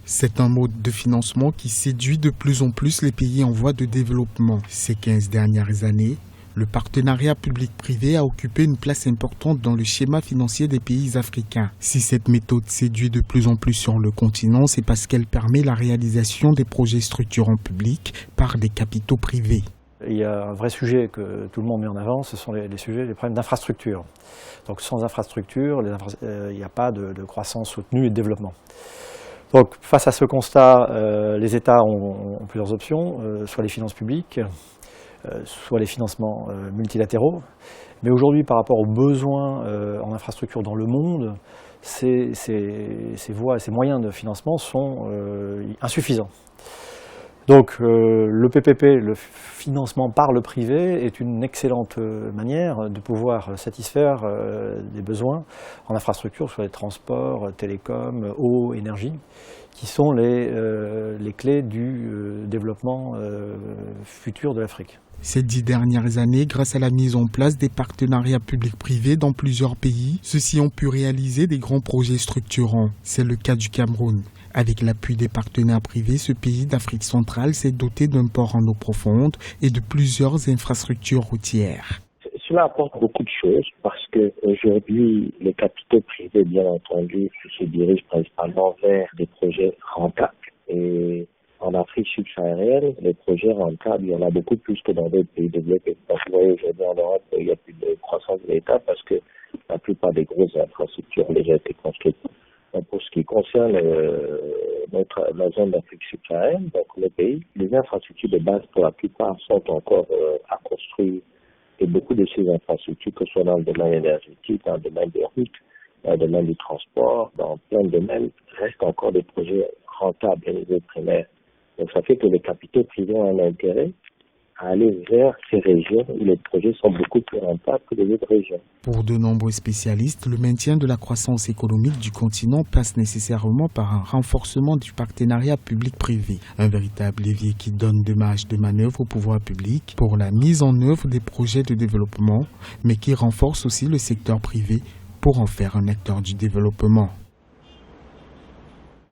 C'est un mode de financement qui séduit de plus en plus les pays en voie de développement. Ces 15 dernières années, le partenariat public-privé a occupé une place importante dans le schéma financier des pays africains. Si cette méthode séduit de plus en plus sur le continent, c'est parce qu'elle permet la réalisation des projets structurants publics par des capitaux privés. Il y a un vrai sujet que tout le monde met en avant, ce sont les problèmes d'infrastructure. Donc sans infrastructure, il n'y a pas de croissance soutenue et de développement. Donc face à ce constat, les États ont plusieurs options, soit les finances publiques, soit les financements multilatéraux. Mais aujourd'hui, par rapport aux besoins en infrastructure dans le monde, ces voies et ces moyens de financement sont insuffisants. Donc le PPP, le financement par le privé, est une excellente manière de pouvoir satisfaire des besoins en infrastructure sur les transports, télécoms, eau, énergie, qui sont les clés du développement futur de l'Afrique. Ces 10 dernières années, grâce à la mise en place des partenariats publics-privés dans plusieurs pays, ceux-ci ont pu réaliser des grands projets structurants. C'est le cas du Cameroun. Avec l'appui des partenaires privés, ce pays d'Afrique centrale s'est doté d'un port en eau profonde et de plusieurs infrastructures routières. Cela apporte beaucoup de choses parce qu'aujourd'hui, les capitaux privés, bien entendu, se dirigent principalement vers des projets rentables. Et en Afrique subsaharienne, les projets rentables, il y en a beaucoup plus que dans d'autres pays développés. Donc, vous voyez, aujourd'hui en Europe, il y a plus de croissance de l'État parce que la plupart des grosses infrastructures ont déjà été construites. Donc, pour ce qui concerne la zone d'Afrique subsaharienne, donc le pays, les infrastructures de base, pour la plupart, sont encore à construire. Et beaucoup de ces infrastructures, que ce soit dans le domaine énergétique, dans le domaine des routes, dans le domaine du transport, dans plein de domaines, restent encore des projets rentables au niveau primaire. Donc ça fait que les capitaux privés ont un intérêt à aller vers ces régions où les projets sont beaucoup plus rentables que les autres régions. Pour de nombreux spécialistes, le maintien de la croissance économique du continent passe nécessairement par un renforcement du partenariat public-privé, un véritable levier qui donne de marge de manœuvre au pouvoir public pour la mise en œuvre des projets de développement, mais qui renforce aussi le secteur privé pour en faire un acteur du développement.